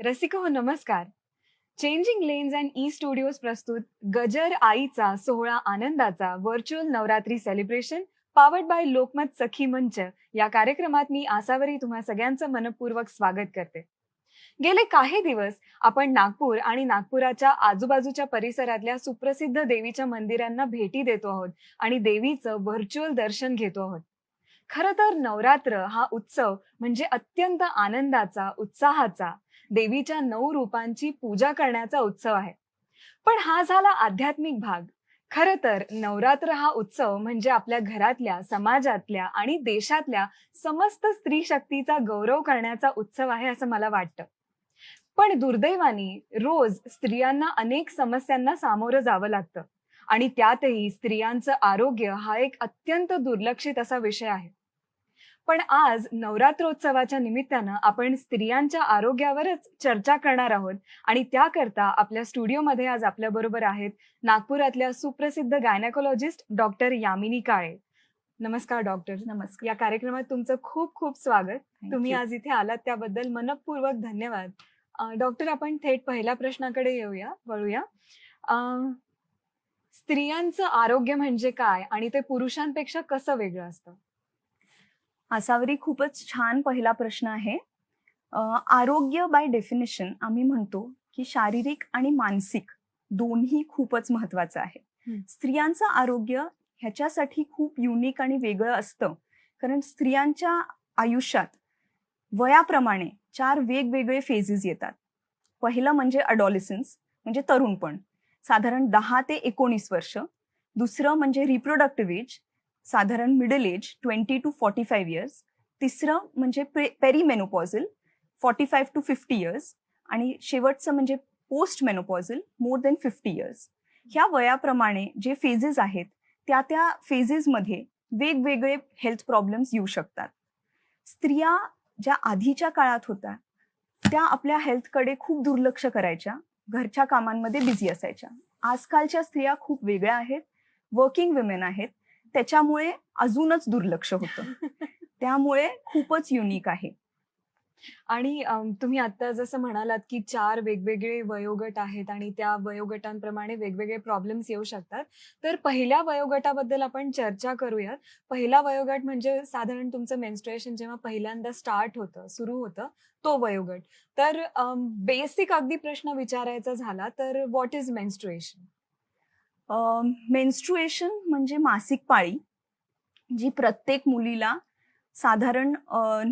रसिक हो नमस्कार. Changing lens and E studios प्रस्तुत गजर आईचा सोहळा आनंदाचा virtual Navratri celebration powered by Lokmat Sakhi Manch या कार्यक्रमात मी आसावरी तुम्हा सगळ्यांचं मनपूर्वक स्वागत करते. गेले काही दिवस आपण नागपूर आणि नागपुराच्या आजूबाजूच्या परिसरातल्या सुप्रसिद्ध देवीच्या मंदिरांना भेटी देतो आहोत आणि देवीचं व्हर्च्युअल दर्शन घेतो आहोत. खरं तर नवरात्र हा उत्सव म्हणजे अत्यंत आनंदाचा, उत्साहाचा, देवीच्या 9 रूपांची पूजा करण्याचा उत्सव आहे. पण हा झाला आध्यात्मिक भाग. खरं तर नवरात्र हा उत्सव म्हणजे आपल्या घरातल्या, समाजातल्या आणि देशातल्या समस्त स्त्री शक्तीचा गौरव करण्याचा उत्सव आहे असं मला वाटतं. पण दुर्दैवाने रोज स्त्रियांना अनेक समस्यांना सामोरं जावं लागतं आणि त्यातही स्त्रियांचं आरोग्य हा एक अत्यंत दुर्लक्षित असा विषय आहे. पण आज नवरात्रोत्सवाच्या निमित्तानं आपण स्त्रियांच्या आरोग्यावरच चर्चा करणार आहोत आणि त्याकरता आपल्या स्टुडिओमध्ये आज आपल्याबरोबर आहेत नागपुरातल्या सुप्रसिद्ध गायनेकोलॉजिस्ट डॉक्टर यामिनी काळे. नमस्कार डॉक्टर. नमस्कार. या कार्यक्रमात तुमचं खूप खूप स्वागत. Thank तुम्ही you. आज इथे आलात त्याबद्दल मनपूर्वक धन्यवाद. डॉक्टर, आपण थेट पहिल्या प्रश्नाकडे वळूया. स्त्रियांचं आरोग्य म्हणजे काय आणि ते पुरुषांपेक्षा कसं वेगळं असतं? आसावरी खूपच छान पहिला प्रश्न आहे. आरोग्य बाय डेफिनेशन आम्ही म्हणतो की शारीरिक आणि मानसिक दोन्ही खूपच महत्वाचं आहे. स्त्रियांचं आरोग्य ह्याच्यासाठी खूप युनिक आणि वेगळं असतं, कारण स्त्रियांच्या आयुष्यात वयाप्रमाणे 4 वेगवेगळे फेजेस येतात. पहिलं म्हणजे अडॉलिसन्स म्हणजे तरुणपण, साधारण 10 ते 19 वर्ष. दुसरं म्हणजे रिप्रोडक्टिव्ह एज, साधारण मिडल एज 20 to 45 इयर्स. तिसरं म्हणजे पेरीमेनोपॉझल 45 to 50 इयर्स. आणि शेवटचं म्हणजे post menopausal more than 50 years. ह्या वयाप्रमाणे जे फेजेस आहेत त्या फेजेसमध्ये वेगवेगळे हेल्थ प्रॉब्लेम्स येऊ शकतात. स्त्रिया ज्या आधीच्या काळात होत्या त्या आपल्या हेल्थकडे खूप दुर्लक्ष करायच्या, घरच्या कामांमध्ये बिझी असायच्या. आजकालच्या स्त्रिया खूप वेगळ्या आहेत, वर्किंग विमेन आहेत, त्याच्यामुळे अजूनच दुर्लक्ष होतं. त्यामुळे खूपच युनिक आहे. आणि तुम्ही आता जसं म्हणालात की 4 वेगवेगळे वयोगट आहेत आणि त्या वयोगटांप्रमाणे वेगवेगळे प्रॉब्लेम्स येऊ शकतात. तर पहिल्या वयोगटाबद्दल आपण चर्चा करूयात. पहिला वयोगट म्हणजे साधारण तुमचं मेन्स्ट्रुएशन जेव्हा पहिल्यांदा सुरू होतं, तो वयोगट. तर बेसिक अगदी प्रश्न विचारायचा झाला तर व्हॉट इज मेन्स्ट्रुएशन? मेन्स्ट्रुएशन म्हणजे मासिक पाळी, जी प्रत्येक मुलीला साधारण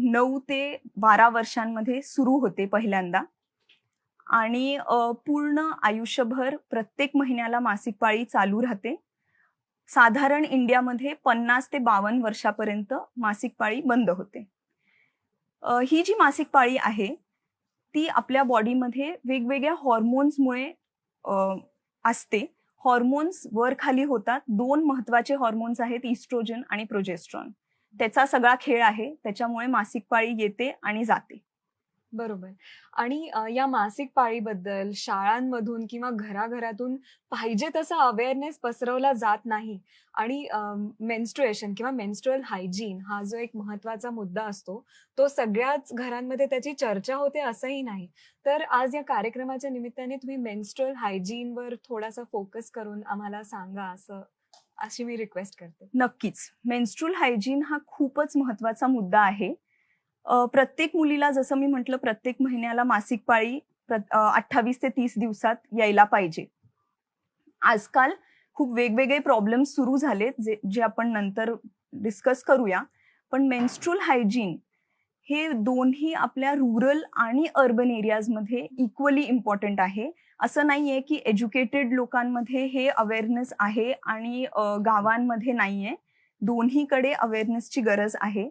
9 ते 12 वर्षांमध्ये सुरू होते पहिल्यांदा आणि पूर्ण आयुष्यभर प्रत्येक महिन्याला मासिक पाळी चालू राहते. साधारण इंडियामध्ये 50 ते 52 वर्षापर्यंत मासिक पाळी बंद होते. ही जी मासिक पाळी आहे ती आपल्या बॉडीमध्ये वेगवेगळ्या हॉर्मोन्समुळे असते. हॉर्मोन्स वर खाली होतात. 2 महत्वाचे हॉर्मोन्स आहेत, इस्ट्रोजन आणि प्रोजेस्ट्रॉन. त्याचा सगळा खेळ आहे, त्याच्यामुळे मासिक पाळी येते आणि जाते. बरोबर. आणि या मासिक पाळीबद्दल शाळांमधून किंवा घराघरातून पाहिजे तसा अवेअरनेस पसरवला जात नाही आणि मेन्स्ट्रुएशन किंवा मेन्स्ट्रुअल हायजीन हा जो एक महत्त्वाचा मुद्दा असतो, तो सगळ्याच घरांमध्ये त्याची चर्चा होते असंही नाही. तर आज या कार्यक्रमाच्या निमित्ताने तुम्ही मेन्स्ट्रुअल हायजीनवर थोडासा फोकस करून आम्हाला सांगा, अशी मी रिक्वेस्ट करते. नक्कीच. मेन्स्ट्रुअल हायजीन हा खूपच महत्वाचा मुद्दा आहे. प्रत्येक मुलीला जसं मी म्हटलं, प्रत्येक महिन्याला मासिक पाळी 28 ते 30 दिवसात यायला पाहिजे. आजकाल खूप वेगवेगळे प्रॉब्लेम्स सुरू झालेत जे आपण नंतर डिस्कस करूया. पण मेन्स्ट्रुअल हायजीन हे दोन्ही आपल्या रुरल आणि अर्बन एरियाजमध्ये इक्वली इम्पॉर्टंट आहे. असं नाहीये की एज्युकेटेड लोकांमध्ये हे अवेअरनेस आहे आणि गावांमध्ये नाहीये. दोन्हीकडे अवेअरनेसची गरज आहे.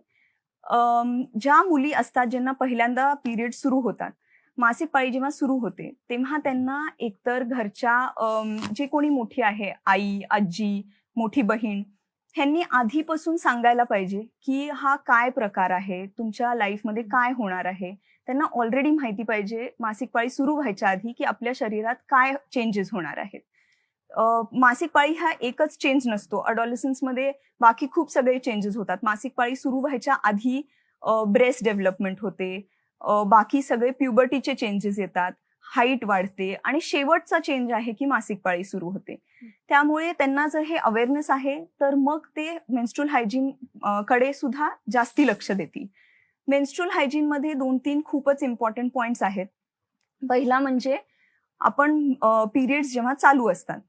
ज्या मुली असतात ज्यांना पहिल्यांदा पिरियड सुरू होतात, मासिक पाळी जेव्हा सुरू होते तेव्हा त्यांना एकतर घरच्या जे कोणी मोठी आहे, आई, आजी, मोठी बहीण, ह्यांनी आधीपासून सांगायला पाहिजे की हा काय प्रकार आहे, तुमच्या लाईफमध्ये काय होणार आहे. त्यांना ऑलरेडी माहिती पाहिजे मासिक पाळी सुरू व्हायच्या आधी की आपल्या शरीरात काय चेंजेस होणार आहेत. मासिक पाळी हा एकच चेंज नसतो. अडॉलसन्समध्ये बाकी खूप सगळे चेंजेस होतात. मासिक पाळी सुरू व्हायच्या आधी ब्रेस्ट डेव्हलपमेंट होते, बाकी सगळे प्युबर्टीचे चेंजेस येतात, हाईट वाढते आणि शेवटचा चेंज आहे की मासिक पाळी सुरू होते. त्यामुळे त्यांना जर हे अवेअरनेस आहे तर मग ते मेन्स्ट्रुअल हायजीन कडे सुद्धा जास्ती लक्ष देतील. मेन्स्ट्रुअल हायजीन मध्ये 2-3 खूपच इम्पॉर्टंट पॉइंट्स आहेत. पहिला म्हणजे आपण पिरियड्स जेव्हा चालू असतात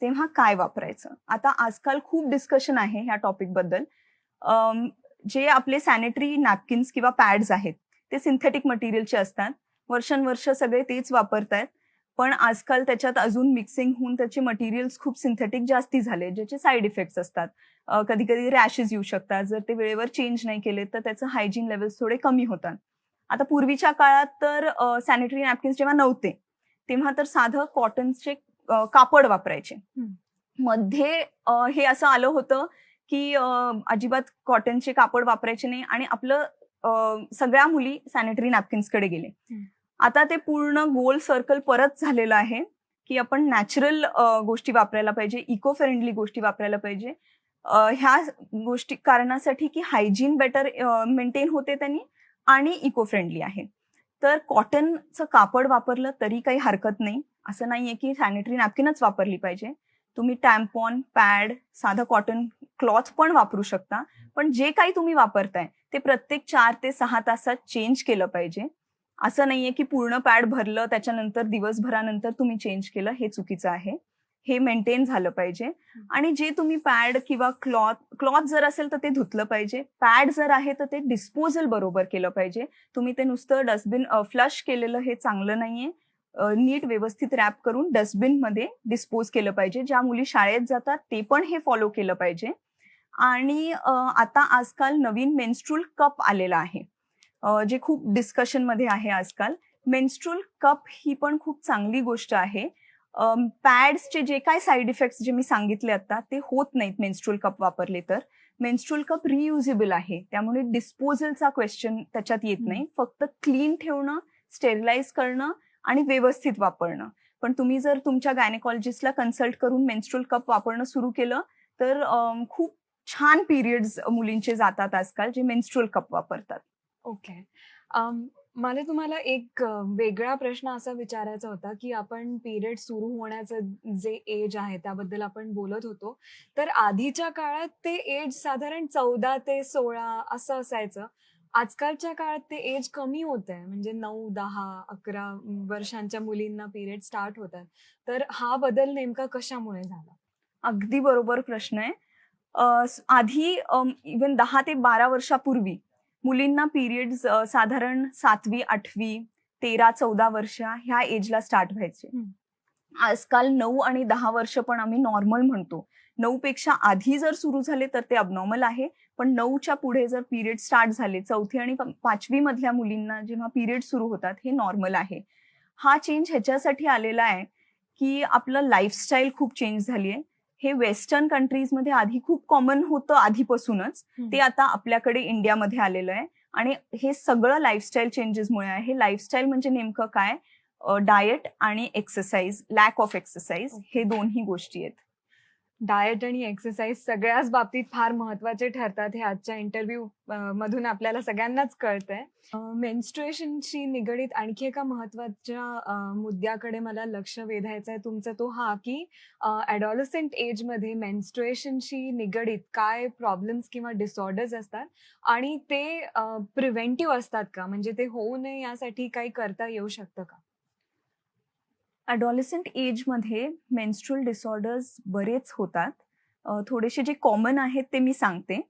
तेव्हा काय वापरायचं. आता आजकाल खूप डिस्कशन आहे ह्या टॉपिक बद्दल. जे आपले सॅनिटरी नॅपकिन्स किंवा पॅड्स आहेत ते सिंथेटिक मटेरियलचे असतात. वर्षानुवर्ष सगळे तेच वापरतायत. पण आजकाल त्याच्यात अजून मिक्सिंग होऊन त्याचे मटेरियल्स खूप सिंथेटिक जास्ती झाले, ज्याचे साईड इफेक्ट्स असतात. कधी कधी रॅशेस येऊ शकतात. जर ते वेळेवर चेंज नाही केले तर त्याचं हायजीन लेवल्स थोडे कमी होतात. आता पूर्वीच्या काळात तर सॅनिटरी नॅपकिन्स जेव्हा नव्हते तेव्हा तर साधं कॉटनचे कापड वापरायचे. मध्ये हे असं आलं होतं की अजिबात कॉटनचे कापड वापरायचे नाही आणि आपलं सगळ्या मुली सॅनिटरी नॅपकिन्सकडे गेले. आता ते पूर्ण गोल सर्कल परत झालेलं आहे की आपण नॅचरल गोष्टी वापरायला पाहिजे, इको फ्रेंडली गोष्टी वापरायला पाहिजे. ह्या गोष्टी कारणासाठी की हायजीन बेटर मेंटेन होते त्यांनी आणि इको फ्रेंडली आहे. तर कॉटनचं कापड वापरलं तरी काही हरकत नाही. असं नाहीये की सॅनिटरी नॅपकिनच वापरली पाहिजे. तुम्ही टॅम्पॉन, पॅड, साधं कॉटन क्लॉथ पण वापरू शकता. पण जे काही तुम्ही वापरताय ते प्रत्येक 4 ते 6 तासात चेंज केलं पाहिजे. असं नाहीये की पूर्ण पॅड भरलं त्याच्यानंतर दिवसभरानंतर तुम्ही चेंज केलं, हे चुकीचं आहे. हे मेंटेन झालं पाहिजे. आणि जे तुम्ही पॅड किंवा क्लॉथ जर असेल तर ते धुतलं पाहिजे. पॅड जर आहे तर ते डिस्पोजल बरोबर केलं पाहिजे. तुम्ही ते नुसतं डस्टबिन फ्लश केलेलं हे चांगलं नाहीये. नीट व्यवस्थित रॅप करून डस्टबिनमध्ये डिस्पोज केलं पाहिजे. ज्या मुली शाळेत जातात ते पण हे फॉलो केलं पाहिजे. आणि आता आजकाल नवीन मेन्स्ट्रुअल कप आलेला आहे, जे खूप डिस्कशनमध्ये आहे आजकाल. मेन्स्ट्रुअल कप ही पण खूप चांगली गोष्ट आहे. पॅड्सचे जे काय साईड इफेक्ट्स जे मी सांगितले आता ते होत नाहीत मेन्स्ट्रुअल कप वापरले तर. मेन्स्ट्रुअल कप रियुजेबल आहे, त्यामुळे डिस्पोजलचा क्वेश्चन त्याच्यात येत नाही. फक्त क्लीन ठेवणं, स्टेरिलाइज करणं आणि व्यवस्थित वापरणं. पण तुम्ही जर तुमच्या गायनेकॉलॉजिस्टला कन्सल्ट करून मेन्स्ट्रुअल कप वापरणं सुरू केलं तर खूप छान पिरियड्स मुलींचे जातात आजकाल, जे मेन्स्ट्रुअल कप वापरतात. ओके. मला तुम्हाला एक वेगळा प्रश्न असा विचारायचा होता, की आपण पिरियड सुरू होण्याचं जे एज आहे त्याबद्दल आपण बोलत होतो. तर आधीच्या काळात ते एज साधारण 14 ते 16 असं असायचं. आजकालच्या काळात ते एज कमी होतंय. म्हणजे 9, 10, 11 वर्षांच्या मुलींना पिरियड स्टार्ट होतात. तर हा बदल नेमका कशामुळे झाला? अगदी बरोबर प्रश्न आहे. आधी इव्हन 10 ते 12 वर्षापूर्वी मुलींना पिरियड्स साधारण 7वी, 8वी, 13-14 वर्ष ह्या एजला स्टार्ट व्हायचे. आजकाल 9 आणि 10 वर्ष पण आम्ही नॉर्मल म्हणतो. 9 पेक्षा आधी जर सुरू झाले तर ते अबनॉर्मल आहे. पण 9च्या पुढे जर पिरियड स्टार्ट झाले, 4थी आणि 5वी मधल्या मुलींना जेव्हा पिरियड सुरू होतात हे नॉर्मल आहे. हा चेंज ह्याच्यासाठी आलेला आहे की आपलं लाईफस्टाईल खूप चेंज झाली आहे. हे वेस्टर्न कंट्रीजमध्ये आधी खूप कॉमन होतं आधीपासूनच. ते आता आपल्याकडे इंडियामध्ये आलेलं आहे आणि हे सगळं लाईफस्टाईल चेंजेसमुळे आहे. हे लाईफस्टाईल म्हणजे नेमकं काय? डाएट आणि एक्सरसाइज, लॅक ऑफ एक्सरसाइज, हे दोन्ही गोष्टी आहेत. डाएट आणि एक्सरसाइज सगळ्याच बाबतीत फार महत्वाचे ठरतात, हे आजच्या इंटरव्ह्यू मधून आपल्याला सगळ्यांनाच कळतंय. मेन्स्ट्रुएशनशी निगडीत आणखी एका महत्वाच्या मुद्द्याकडे मला लक्ष वेधायचं आहे तुमचं, तो हा की ॲडॉलसंट एजमध्ये मेन्स्ट्रुएशनशी निगडीत काय प्रॉब्लेम्स किंवा डिसऑर्डर्स असतात आणि ते प्रिव्हेंटिव्ह असतात का? म्हणजे ते होऊ नये यासाठी काही करता येऊ शकतं का? ॲडॉलसंट एजमध्ये मेन्स्ट्रुअल डिसऑर्डर्स बरेच होतात. थोडेसे जे कॉमन आहेत ते मी सांगते.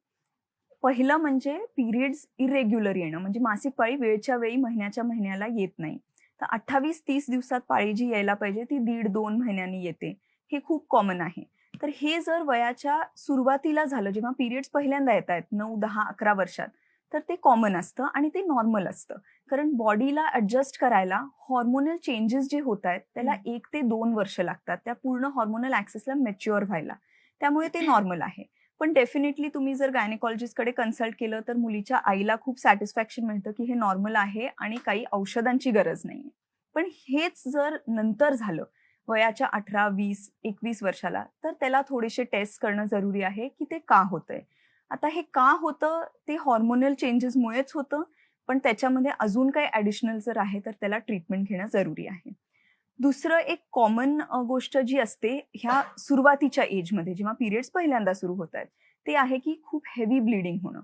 पहिलं म्हणजे पिरियड्स इरेग्युलर येणं, म्हणजे मासिक पाळी वेळच्या वेळी महिन्याच्या महिन्याला येत नाही. तर 28-30 दिवसात पाळी जी यायला पाहिजे ती 1.5-2 महिन्यांनी येते. हे खूप कॉमन आहे. तर हे जर वयाच्या सुरुवातीला झालं, जेव्हा पिरियड्स पहिल्यांदा येत आहेत 9, 10, 11 वर्षात, तर ते कॉमन असतं आणि ते नॉर्मल असतं. कारण बॉडीला ॲडजस्ट करायला हॉर्मोनल चेंजेस जे होत आहेत त्याला 1 ते 2 वर्ष लागतात त्या पूर्ण हॉर्मोनल ॲक्सेसला मॅच्युअर व्हायला. त्यामुळे ते नॉर्मल आहे. पण डेफिनेटली तुम्ही जर गायनेकॉलॉजिस्टकडे कन्सल्ट केलं तर मुलीच्या आईला खूप सॅटिस्फॅक्शन मिळतं की हे नॉर्मल आहे आणि काही औषधांची गरज नाहीये. पण हेच जर नंतर झालं वयाच्या 18, 20, 21 वर्षाला, तर त्याला थोडेसे टेस्ट करणं जरुरी आहे की ते का होतंय. आता हे का होतं? ते हॉर्मोनल चेंजेसमुळेच होतं. पण त्याच्यामध्ये अजून काही ॲडिशनल जर आहे तर त्याला ट्रीटमेंट घेणं जरुरी आहे. दुसरं एक कॉमन गोष्ट जी असते ह्या सुरुवातीच्या एजमध्ये जेव्हा पिरियड्स पहिल्यांदा सुरू होत आहेत, ते आहे की खूप हेवी ब्लिडिंग होणं.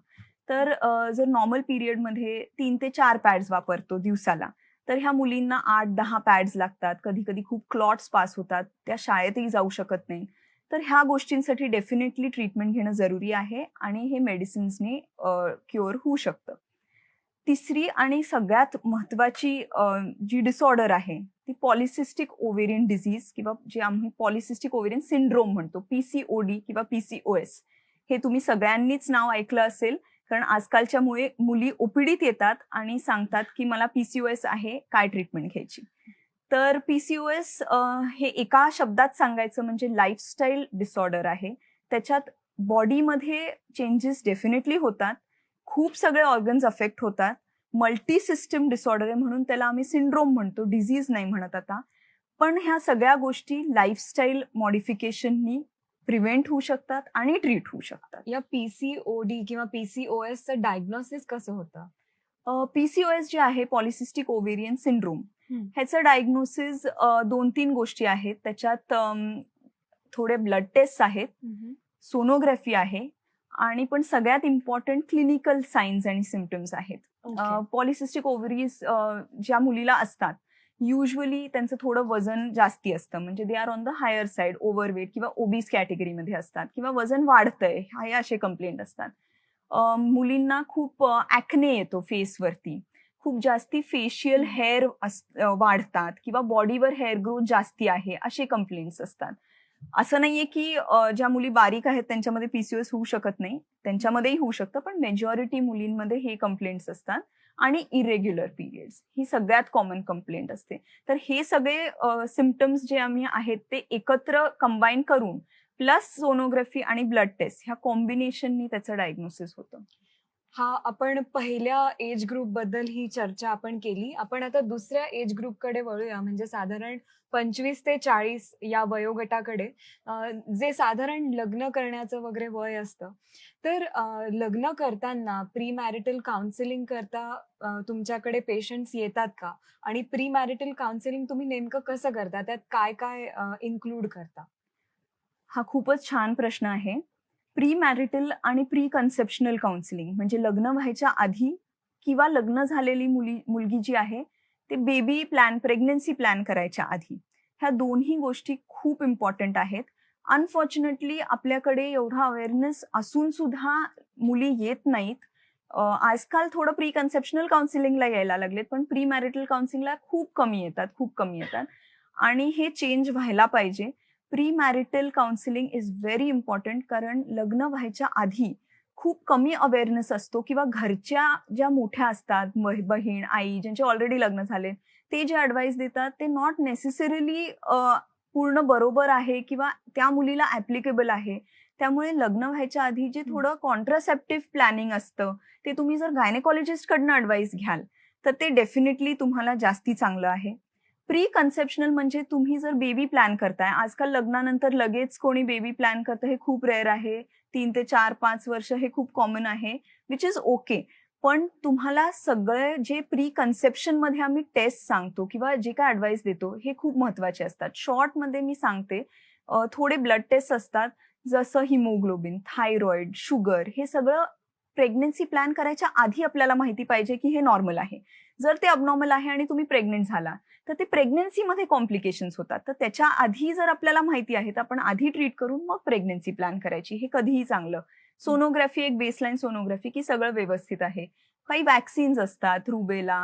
तर जर नॉर्मल पिरियडमध्ये 3 ते 4 पॅड्स वापरतो दिवसाला, तर ह्या मुलींना 8-10 पॅड्स लागतात. कधी-कधी खूप क्लॉट्स पास होतात. त्या शाळेतही जाऊ शकत नाही. तर ह्या गोष्टींसाठी डेफिनेटली ट्रीटमेंट घेणं जरुरी आहे आणि हे मेडिसिन्सनी क्युअर होऊ शकतं. तिसरी आणि सगळ्यात महत्त्वाची जी डिसऑर्डर आहे, ती पॉलिसिस्टिक ओव्हेरियन डिसीज किंवा जे आम्ही पॉलिसिस्टिक ओव्हेरियन सिंड्रोम म्हणतो, पी-सी-ओ-डी किंवा पी-सी-ओ-एस. हे तुम्ही सगळ्यांनीच नाव ऐकलं असेल, कारण आजकालच्या मुली ओ-पी-डीत येतात आणि सांगतात, की मला पी-सी-ओ-एस आहे, काय ट्रीटमेंट घ्यायची? तर पी-सी-ओ-एस हे एका शब्दात सांगायचं म्हणजे लाईफस्टाईल डिसऑर्डर आहे. त्याच्यात बॉडीमध्ये चेंजेस डेफिनेटली होतात. खूप सगळे ऑर्गन्स अफेक्ट होतात. मल्टी सिस्टम डिसऑर्डर आहे म्हणून त्याला आम्ही सिंड्रोम म्हणतो, डिझीज नाही म्हणत आता. पण ह्या सगळ्या गोष्टी लाईफस्टाईल मॉडिफिकेशननी प्रिव्हेंट होऊ शकतात आणि ट्रीट होऊ शकतात. या पीसीओडी किंवा पीसीओएसचं डायग्नोसिस कसं होतं? पीसीओएस जे आहे पॉलिसिस्टिक ओव्हेरियन सिंड्रोम, हं. ह्याचं डायग्नोसिस 2-3 गोष्टी आहेत. त्याच्यात थोडे ब्लड टेस्ट आहेत, सोनोग्राफी आहे आणि पण सगळ्यात इम्पॉर्टंट क्लिनिकल साईन्स आणि सिम्पटम्स आहेत. ओके. पॉलिसिस्टिक ओव्हरीज ज्या मुलीला असतात, युजली त्यांचं थोडं वजन जास्ती असतं, म्हणजे they are on the higher side, overweight किंवा ओबीस कॅटेगरीमध्ये असतात किंवा वजन वाढतंय, हे असे कंप्लेंट असतात. मुलींना खूप ॲक्ने येतो फेसवरती, खूप जास्ती फेशियल हेअर वाढतात किंवा बॉडीवर हेअर ग्रोथ जास्ती आहे, असे कंप्लेंट्स असतात. असं नाहीये की ज्या मुली बारीक आहेत त्यांच्यामध्ये पीसीओएस होऊ शकत नाही, त्यांच्यामध्येही होऊ शकतं, पण मेजॉरिटी मुलींमध्ये हे कंप्लेंट्स असतात आणि इरेग्युलर पिरियड्स ही सगळ्यात कॉमन कंप्लेंट असते. तर हे सगळे सिम्पटम्स जे आम्ही आहेत ते एकत्र कंबाईन करून प्लस सोनोग्राफी आणि ब्लड टेस्ट ह्या कॉम्बिनेशननी त्याचं डायग्नोसिस होतं. हा आपण पहिल्या एज ग्रुप बद्दल ही चर्चा आपण केली. आपण आता दुसऱ्या एज ग्रुपकडे वळूया, म्हणजे साधारण 25 ते 40 या वयोगटाकडे, जे साधारण लग्न करण्याचं वगैरे वय असतं. तर लग्न करताना प्री मॅरिटल काउन्सिलिंग करता तुमच्याकडे पेशंट्स येतात का? आणि प्री मॅरिटल काउन्सिलिंग तुम्ही नेमकं कसं करता? त्यात काय-काय इन्क्लूड करता? हा खूपच छान प्रश्न आहे. प्री मॅरिटल आणि प्री कन्सेप्शनल काउन्सिलिंग म्हणजे लग्न व्हायच्या आधी किंवा लग्न झालेली मुलगी जी आहे ते बेबी प्लॅन, प्रेग्नन्सी प्लॅन करायच्या आधी. ह्या दोन्ही गोष्टी खूप इम्पॉर्टंट आहेत. अनफॉर्च्युनेटली आपल्याकडे एवढा अवेअरनेस असून सुद्धा मुली येत नाहीत. आजकाल थोडं प्री कन्सेप्शनल काउन्सिलिंगला यायला लागलेत, पण प्री मॅरिटल काउन्सिलिंगला खूप कमी येतात, खूप कमी येतात आणि हे चेंज व्हायला पाहिजे. Pre marital counselling is very important, कारण लग्न व्हायच्या आधी खूप कमी अवेअरनेस असतो किंवा घरच्या ज्या मोठ्या असतात, बहीण, आई ज्यांचे ऑलरेडी लग्न झाले, ते जे ॲडवाईस देतात ते नॉट नेसेसरीली पूर्ण बरोबर आहे किंवा त्या मुलीला ॲप्लिकेबल आहे. त्यामुळे लग्न व्हायच्या आधी जे थोडं कॉन्ट्रासेप्टिव्ह प्लॅनिंग असतं, ते तुम्ही जर गायनेकॉलॉजिस्टकडनं ॲडवाईस घ्याल, तर ते डेफिनेटली तुम्हाला जास्ती चांगलं आहे. प्री कन्सेप्शनल म्हणजे तुम्ही जर बेबी प्लॅन करताय, आजकाल लग्नानंतर लगेच कोणी बेबी प्लॅन करतं हे खूप रेअर आहे. 3 ते 4-5 वर्ष हे खूप कॉमन आहे, विच इज ओके. पण तुम्हाला सगळे जे प्री कन्सेप्शनमध्ये आम्ही टेस्ट सांगतो किंवा जे काय ॲडवाईस देतो, हे खूप महत्त्वाचे असतात. शॉर्टमध्ये मी सांगते, थोडे ब्लड टेस्ट असतात, जसं हिमोग्लोबिन, थायरॉइड, शुगर हे सगळं प्रेग्नन्सी प्लॅन करायच्या आधी आपल्याला माहिती पाहिजे की हे नॉर्मल आहे. जर ते अबनॉर्मल आहे आणि तुम्ही प्रेग्नंट झाला, तर ते प्रेग्नन्सीमध्ये कॉम्प्लिकेशन्स होतात. तर त्याच्या आधी जर आपल्याला माहिती आहे, तर आपण आधी ट्रीट करून मग प्रेग्नन्सी प्लॅन करायची. हे कधीही चांगलं. सोनोग्राफी एक बेसलाईन सोनोग्राफी की सगळं व्यवस्थित आहे. काही वॅक्सिन्स असतात, रुबेला,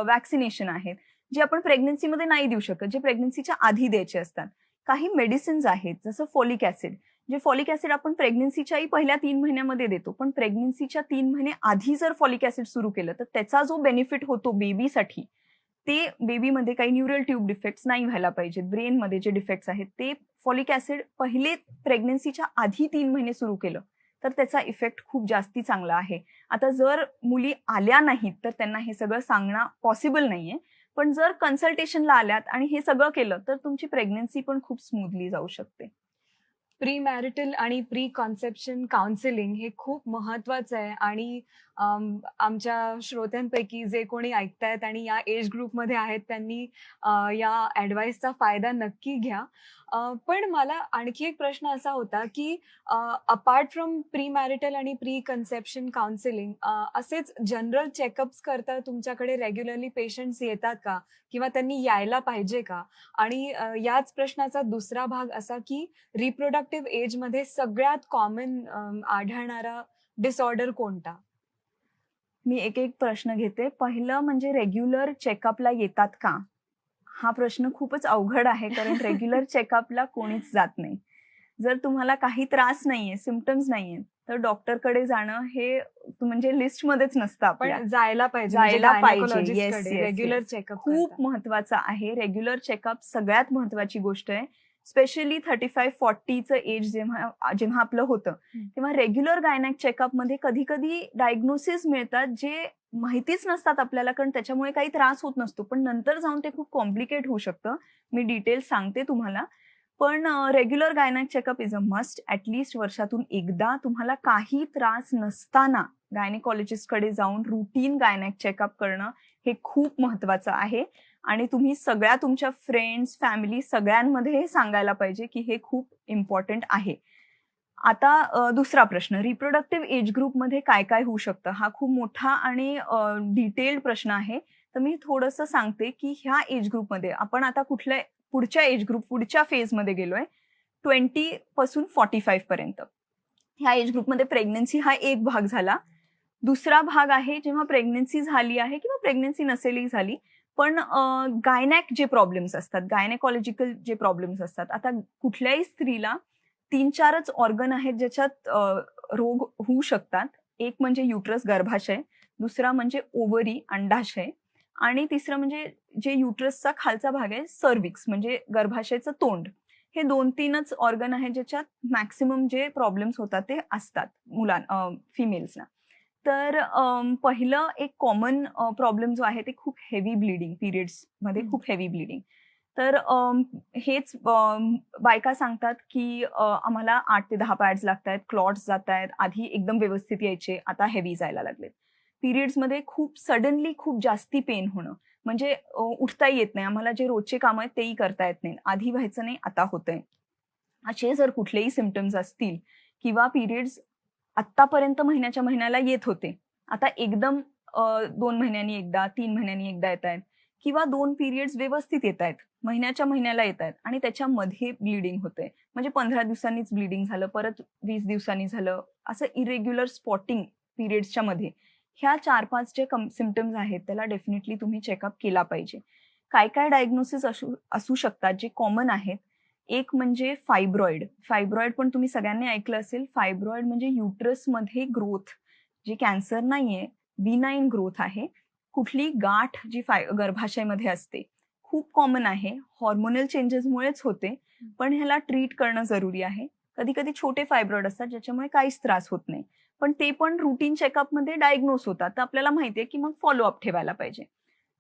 वॅक्सिनेशन आहेत, जे आपण प्रेग्नन्सीमध्ये नाही देऊ शकत, जे प्रेग्नन्सीच्या आधी द्यायचे असतात. काही मेडिसिन्स आहेत, जसं फॉलिक ॲसिड. जे फॉलिक ॲसिड आपण प्रेग्नन्सीच्याही पहिल्या 3 महिन्यामध्ये देतो, पण प्रेग्नन्सीच्या 3 महिने आधी जर फॉलिक ॲसिड सुरू केलं, तर त्याचा जो बेनिफिट होतो बेबीसाठी, ते बेबीमध्ये काही न्यूरल ट्यूब डिफेक्ट्स नाही व्हायला पाहिजेत. ब्रेनमध्ये जे डिफेक्ट्स आहेत, ते फॉलिक ॲसिड पहिले प्रेग्नन्सीच्या आधी 3 महिने सुरू केलं, तर त्याचा इफेक्ट खूप जास्ती चांगला आहे. आता जर मुली आल्या नाहीत, तर त्यांना हे सगळं सांगणं पॉसिबल नाहीये. पण जर कन्सल्टेशनला आल्यात आणि हे सगळं केलं, तर तुमची प्रेग्नन्सी पण खूप स्मूथली जाऊ शकते. प्री मॅरिटल आणि प्री कॉन्सेप्शन काउन्सिलिंग हे खूप महत्वाचं आहे आणि आमच्या श्रोत्यांपैकी जे कोणी ऐकतायत आणि या एज ग्रुपमध्ये आहेत त्यांनी या ॲडवाईसचा फायदा नक्की घ्या. पण मला आणखी एक प्रश्न असा होता, की अपार्ट फ्रॉम प्री मॅरिटल आणि प्री कन्सेप्शन काउन्सिलिंग असेच जनरल चेकअप्स करता तुमच्याकडे रेग्युलरली पेशंट्स येतात का? किंवा त्यांनी यायला पाहिजे का? आणि याच प्रश्नाचा दुसरा भाग असा, की रिप्रोडक्टिव्ह एजमध्ये सगळ्यात कॉमन आढळणारा डिसऑर्डर कोणता? मी एक एक प्रश्न घेते. पहिलं म्हणजे रेग्युलर चेकअपला येतात का? हा प्रश्न खूपच अवघड आहे कारण रेग्युलर चेकअपला कोणीच जात नाही. जर तुम्हाला काही त्रास नाहीये, सिम्प्टम्स नाहीये, तर डॉक्टरकडे जाणं हे म्हणजे लिस्टमध्येच नसतं आपल्या. पण जायला पाहिजे म्हणजे जायला पाहिजे. येस, गायनेकोलॉजिस्टकडे येस, रेग्युलर येस. चेकअप खूप करता. महत्वाचं आहे. रेग्युलर चेकअप सगळ्यात महत्वाची गोष्ट आहे. स्पेशली 35-40चं एज जेव्हा जेव्हा आपलं होतं, तेव्हा रेग्युलर गायनॅक चेकअपमध्ये कधी-कधी डायग्नोसिस मिळतात जे माहितीच नसतात आपल्याला कारण त्याच्यामुळे काही त्रास होत नसतो. पण नंतर जाऊन ते खूप कॉम्प्लिकेट होऊ शकतं. मी डिटेल्स सांगते तुम्हाला. पण regular gynaec checkup is a must. At least वर्षातून एकदा तुम्हाला काही त्रास नसताना गायनेकॉलॉजिस्टकडे जाऊन रुटीन गायनॅक चेकअप करणं हे खूप महत्वाचं आहे. आणि तुम्ही सगळ्या तुमच्या फ्रेंड्स, फॅमिली सगळ्यांमध्ये हे सांगायला पाहिजे की हे खूप इम्पॉर्टंट आहे. आता दुसरा प्रश्न, रिप्रोडक्टिव्ह एज ग्रुपमध्ये काय काय होऊ शकतं? हा खूप मोठा आणि डिटेल्ड प्रश्न आहे. तर मी थोडंसं सांगते की ह्या एज ग्रुपमध्ये आपण आता कुठल्या पुढच्या एज ग्रुप, पुढच्या फेजमध्ये गेलोय. 20 पासून 45 पर्यंत. ह्या एज ग्रुपमध्ये प्रेग्नन्सी हा एक भाग झाला. दुसरा भाग आहे जेव्हा प्रेग्नन्सी झाली आहे किंवा प्रेग्नन्सी नसेलही झाली, पण गायनॅक जे प्रॉब्लेम्स असतात, गायनेकॉलॉजिकल जे प्रॉब्लेम्स असतात. आता कुठल्याही स्त्रीला 3-4च ऑर्गन आहेत ज्याच्यात रोग होऊ शकतात. एक म्हणजे युटरस गर्भाशय, दुसरा म्हणजे ओव्हरी अंडाशय आणि तिसरं म्हणजे जे युटरसचा खालचा भाग आहे सर्व्हिक्स म्हणजे गर्भाशयाचं तोंड. हे 2-3च ऑर्गन आहेत ज्याच्यात मॅक्सिमम जे प्रॉब्लेम्स होतात ते असतात फिमेल्सना. तर पहिलं एक कॉमन प्रॉब्लेम जो आहे ते खूप हेवी ब्लीडिंग, पिरियड्समध्ये खूप हेवी ब्लीडिंग. तर हेच बायका सांगतात की आम्हाला 8 ते 10 पॅड्स लागतायत, क्लॉट्स जातायत. आधी एकदम व्यवस्थित यायचे, आता हेवी जायला लागलेत. पिरियड्समध्ये खूप सडनली खूप जास्ती पेन होणं, म्हणजे उठताही येत नाही. आम्हाला जे रोजचे कामं आहेत तेही करता येत नाहीत. आधी व्हायचं नाही, आता होतंय. असे जर कुठलेही सिम्प्टम्स असतील किंवा पिरियड्स आत्तापर्यंत महिन्याच्या महिन्याला येत होते. आता एकदम 2 महिन्यांनी एकदा, 3 महिन्यांनी एकदा येतायत किंवा 2 पिरियड्स व्यवस्थित येतायत. महिन्याच्या महिन्याला येतायत आणि त्याच्यामध्ये ब्लीडिंग होतंय. म्हणजे 15 दिवसांनीच ब्लीडिंग झालं, परत 20 दिवसांनी झालं. असं इरेग्युलर स्पॉटिंग पिरियड्सच्या मध्ये. ह्या 4-5 जे सिम्प्टम्स आहेत त्याला डेफिनेटली तुम्ही चेकअप केला पाहिजे. काय-काय डायग्नोसिस असू शकतात जे कॉमन आहेत. एक म्हणजे फायब्रॉइड. फायब्रॉइड पण तुम्ही सगळ्यांनी ऐकलं असेल. फायब्रॉइड म्हणजे युटरसमध्ये ग्रोथ, जे कॅन्सर नाहीये, बिनाइन ग्रोथ आहे. कुठली गाठ जी गर्भाशयामध्ये असते. खूप कॉमन आहे. हॉर्मोनल चेंजेसमुळेच होते, पण ह्याला ट्रीट करणं जरुरी आहे. कधी-कधी छोटे फायब्रॉइड असतात ज्याच्यामुळे काहीच त्रास होत नाही. पण ते पण रुटीन चेकअपमध्ये डायग्नोस होतात. तर आपल्याला माहितीये की मग फॉलोअप ठेवायला पाहिजे.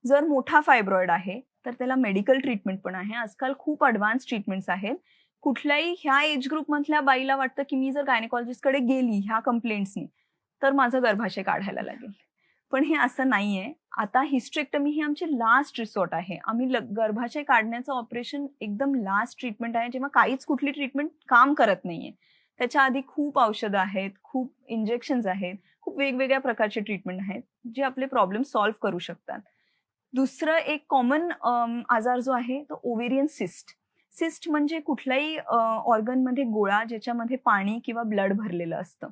जर मोठा फायब्रॉइड आहे, तर त्याला मेडिकल ट्रीटमेंट पण आहे. आजकाल खूप अॅडव्हान्स ट्रीटमेंट्स आहेत. कुठल्याही ह्या एज ग्रुपमधल्या बाईला वाटतं, की मी जर गायनेकॉलॉजिस्टकडे गेली ह्या कंप्लेंट्सनी, तर माझं गर्भाशय काढायला लागेल. पण हे असं नाहीये. आता हिस्टेरेक्टमी ही आमची लास्ट रिसॉर्ट आहे. आम्ही गर्भाशय काढण्याचं ऑपरेशन एकदम लास्ट ट्रीटमेंट आहे, जेव्हा काहीच कुठली ट्रीटमेंट काम करत नाहीये. त्याच्या आधी खूप औषधं आहेत, खूप इंजेक्शन्स आहेत, खूप वेगवेगळ्या प्रकारचे ट्रीटमेंट आहेत, जे आपले प्रॉब्लेम सॉल्व्ह करू शकतात. दुसरं एक कॉमन आजार जो आहे तो ओव्हेरियन सिस्ट. सिस्ट म्हणजे कुठल्याही ऑर्गनमध्ये गोळा ज्याच्यामध्ये पाणी किंवा ब्लड भरलेलं असतं.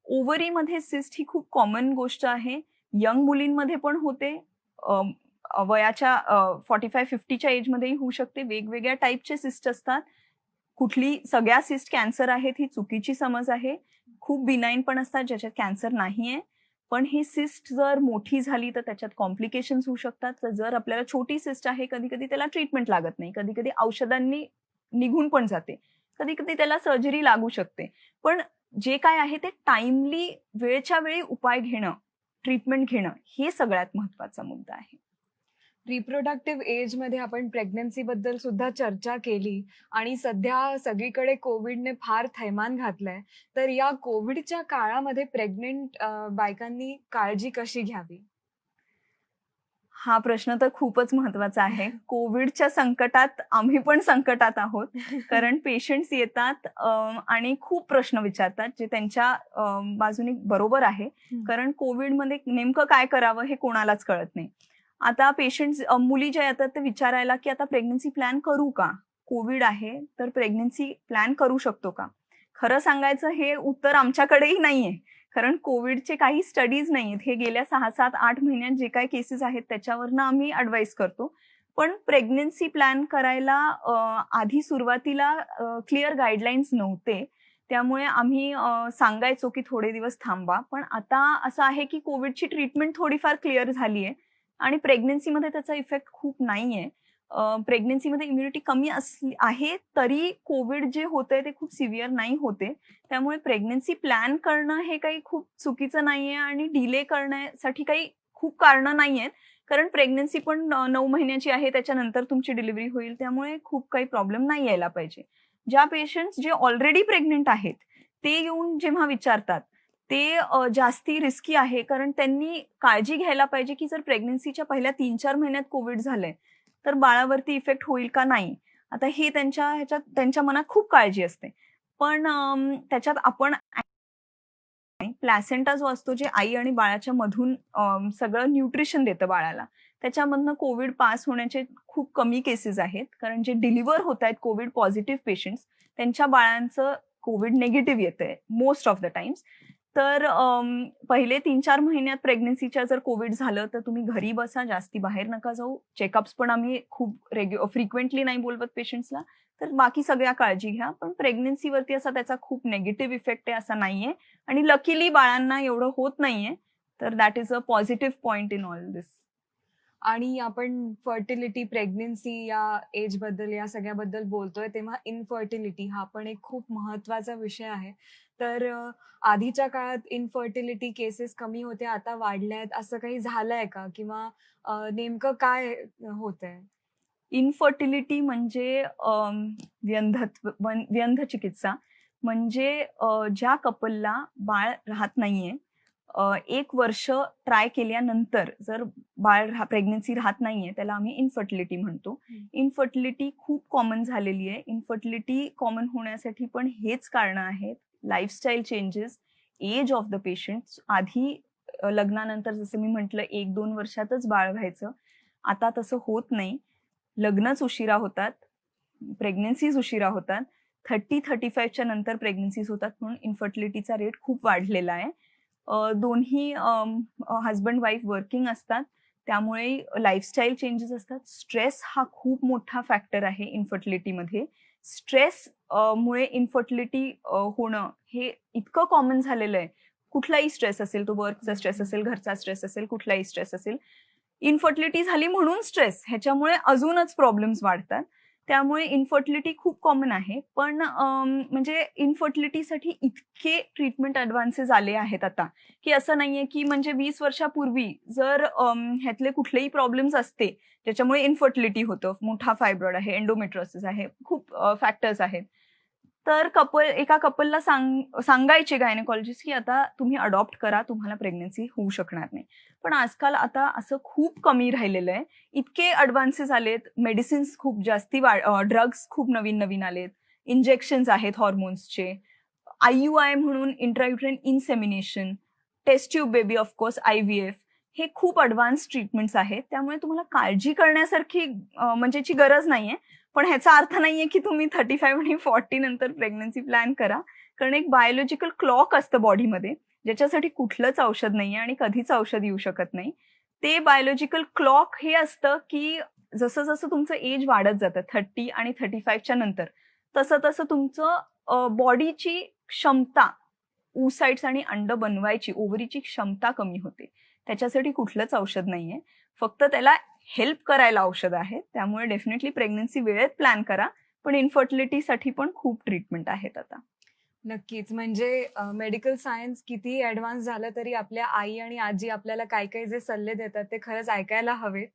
ओव्हरीमध्ये सिस्ट ही खूप कॉमन गोष्ट आहे. यंग मुलींमध्ये पण होते. अ, वयाच्या 45-50च्या एजमध्येही होऊ शकते. वेगवेगळ्या टाईपचे सिस्ट असतात. कुठली सगळ्या सिस्ट कॅन्सर आहेत ही चुकीची समज आहे. खूप बिनाईन पण असतात ज्याच्यात कॅन्सर नाहीये. पण ही सिस्ट जर मोठी झाली तर त्याच्यात कॉम्प्लिकेशन्स होऊ शकतात. तर जर आपल्याला छोटी सिस्ट आहे, कधी-कधी त्याला ट्रीटमेंट लागत नाही. कधी-कधी औषधांनी निघून पण जाते. कधी-कधी त्याला सर्जरी लागू शकते. पण जे काय आहे ते टाईमली वेळच्या वेळी उपाय घेणं, ट्रीटमेंट घेणं हे सगळ्यात महत्वाचा मुद्दा आहे. रिप्रोडक्टिव्ह एजमध्ये आपण प्रेग्नन्सीबद्दल सुद्धा चर्चा केली आणि सध्या सगळीकडे कोविडने फार थैमान घातलंय. तर या कोविडच्या काळामध्ये प्रेग्नंट बायकांनी काळजी कशी घ्यावी? हा प्रश्न तर खूपच महत्वाचा आहे. कोविडच्या संकटात आम्ही पण संकटात आहोत. कारण पेशंट्स येतात आणि खूप प्रश्न विचारतात जे त्यांच्या बाजूने बरोबर आहे. हं. कारण कोविडमध्ये नेमकं काय करावं हे कोणालाच कळत नाही. आता पेशंट्स मुली ज्या येतात ते विचारायला की आता प्रेग्नन्सी प्लॅन करू का? कोविड आहे तर प्रेग्नन्सी प्लॅन करू शकतो का? खरं सांगायचं हे उत्तर आमच्याकडेही नाहीये. कारण कोविडचे काही स्टडीज नाहीयेत. हे गेल्या 6, 7, 8 महिन्यात जे काही केसेस आहेत त्याच्यावरनं आम्ही ॲडवाईस करतो. पण प्रेग्नन्सी प्लॅन करायला आधी सुरुवातीला क्लिअर गाईडलाईन्स नव्हते. त्यामुळे आम्ही सांगायचो की थोडे दिवस थांबा. पण आता असं आहे की कोविडची ट्रीटमेंट थोडीफार क्लिअर झाली आहे आणि प्रेग्नन्सीमध्ये त्याचा इफेक्ट खूप नाहीये. प्रेग्नन्सीमध्ये इम्युनिटी कमी असली आहे तरी कोविड जे होतंय ते खूप सिव्हिअर नाही होते. त्यामुळे प्रेग्नन्सी प्लॅन करणं हे काही खूप चुकीचं नाहीये आणि डिले करण्यासाठी काही खूप कारणं नाहीयेत. कारण प्रेग्नन्सी पण 9 महिन्याची आहे, त्याच्यानंतर तुमची डिलिव्हरी होईल. त्यामुळे खूप काही प्रॉब्लेम नाही यायला पाहिजे. ज्या पेशंट्स जे ऑलरेडी प्रेग्नंट आहेत, ते येऊन जेव्हा विचारतात, ते जास्ती रिस्की आहे. कारण त्यांनी काळजी घ्यायला पाहिजे, की जर प्रेग्नन्सीच्या पहिल्या 3-4 महिन्यात कोविड झालंय, तर बाळावरती इफेक्ट होईल का नाही? आता हे त्यांच्या मनात खूप काळजी असते. पण त्याच्यात आपण प्लॅसेंटा जो असतो, जे आई आणि बाळाच्या मधून सगळं न्यूट्रिशन देतं बाळाला. त्याच्यामधनं कोविड पास होण्याचे खूप कमी केसेस आहेत. कारण जे डिलिव्हर होतायत कोविड पॉझिटिव्ह पेशंट्स, त्यांच्या बाळांचं कोविड निगेटिव्ह येतंय मोस्ट ऑफ द टाईम्स. तर पहिले 3-4 महिन्यात प्रेग्नन्सीच्या जर कोविड झालं, तर तुम्ही घरी बसा, जास्ती बाहेर नका जाऊ. चेकअप्स पण आम्ही खूप फ्रिक्वेंटली नाही बोलवत पेशंट्सला. तर बाकी सगळ्या काळजी घ्या. पण प्रेग्नन्सीवरती असा त्याचा खूप निगेटिव्ह इफेक्ट आहे असं नाहीये. आणि लकीली बाळांना एवढं होत नाहीये. तर that is a positive point in all this. आणि आपण फर्टिलिटी, प्रेग्नन्सी या एजबद्दल, या सगळ्याबद्दल बोलतोय, तेव्हा इन्फर्टिलिटी हा पण एक खूप महत्त्वाचा विषय आहे. तर आधीच्या काळात इन्फर्टिलिटी केसेस कमी होत्या, आता वाढल्यात, असं काही झालंय का? किंवा नेमकं काय होतंय? इन्फर्टिलिटी म्हणजे व्यंध चिकित्सा. म्हणजे ज्या कपलला बाळ राहत नाहीये, 1 वर्ष ट्राय केल्यानंतर जर प्रेग्नन्सी राहत नाहीये, त्याला आम्ही इन्फर्टिलिटी म्हणतो. हं. इन्फर्टिलिटी खूप कॉमन झालेली आहे. इन्फर्टिलिटी कॉमन होण्यासाठी पण हेच कारणं आहेत. Lifestyle changes, age of the patient. आधी लग्नानंतर जसं मी म्हटलं 1-2 वर्षातच बाळ व्हायचं. आता तसं होत नाही. लग्नच उशिरा होतात, प्रेग्नन्सीज उशिरा होतात. 30-35 च्या नंतर प्रेग्नन्सीज होतात म्हणून इन्फर्टिलिटीचा रेट खूप वाढलेला आहे. दोन्ही हसबंड वाईफ वर्किंग असतात. त्यामुळे लाईफस्टाईल चेंजेस असतात. स्ट्रेस हा खूप मोठा फॅक्टर आहे इन्फर्टिलिटीमध्ये. स्ट्रेस मुळे इन्फर्टिलिटी होणं हे इतकं कॉमन झालेलं आहे. कुठलाही स्ट्रेस असेल, तो वर्कचा स्ट्रेस असेल, घरचा स्ट्रेस असेल, कुठलाही स्ट्रेस असेल. इन्फर्टिलिटी झाली म्हणून स्ट्रेस, ह्याच्यामुळे अजूनच प्रॉब्लेम्स वाढतात. त्यामुळे इन्फर्टिलिटी खूप कॉमन आहे. पण म्हणजे इन्फर्टिलिटीसाठी इतके ट्रीटमेंट ॲडव्हान्सेस आले आहेत आता, की असं नाहीये की म्हणजे 20 वर्षापूर्वी जर ह्यातले कुठलेही प्रॉब्लेम्स असते, ज्याच्यामुळे इन्फर्टिलिटी होतं, मोठा फायब्रॉइड आहे, एंडोमेट्रियोसिस आहे, खूप फॅक्टर्स आहेत. तर एका कपलला सांगायचे गायनेकॉलॉजिस्ट, की आता तुम्ही अडॉप्ट करा, तुम्हाला प्रेग्नन्सी होऊ शकणार नाही. पण आजकाल आता असं खूप कमी राहिलेलं आहे. इतके ॲडव्हान्सेस आलेत, मेडिसिन्स खूप जास्ती ड्रग्स खूप नवीन-नवीन आलेत, इंजेक्शन्स आहेत हॉर्मोन्सचे, IUI म्हणून intrauterine insemination, test tube baby of course, IVF हे खूप ॲडव्हान्स ट्रीटमेंट्स आहेत. त्यामुळे तुम्हाला काळजी करण्यासारखी म्हणजेची गरज नाहीये. पण ह्याचा अर्थ नाहीये की तुम्ही 35 आणि 40 नंतर प्रेग्नन्सी प्लॅन करा. कारण एक बायोलॉजिकल क्लॉक असतं बॉडीमध्ये, ज्याच्यासाठी कुठलंच औषध नाहीये आणि कधीच औषध येऊ शकत नाही. ते बायोलॉजिकल क्लॉक हे असतं की जसं-जसं तुमचं एज वाढत जातं 30 आणि 35 च्या नंतर, तसं-तसं तुमचं बॉडीची क्षमता, oocytes आणि अंड बनवायची, ओव्हरीची क्षमता कमी होते. त्याच्यासाठी कुठलंच औषध नाहीये. फक्त त्याला हेल्प करायला औषध आहेत. त्यामुळे डेफिनेटली प्रेग्नन्सी वेळेत प्लॅन करा. पण इन्फर्टिलिटीसाठी पण खूप ट्रीटमेंट आहेत आता. नक्कीच. म्हणजे मेडिकल सायन्स कितीही ॲडव्हान्स झालं तरी आपल्या आई आणि आजी आपल्याला काही-काही जे सल्ले देतात ते खरंच ऐकायला हवेत.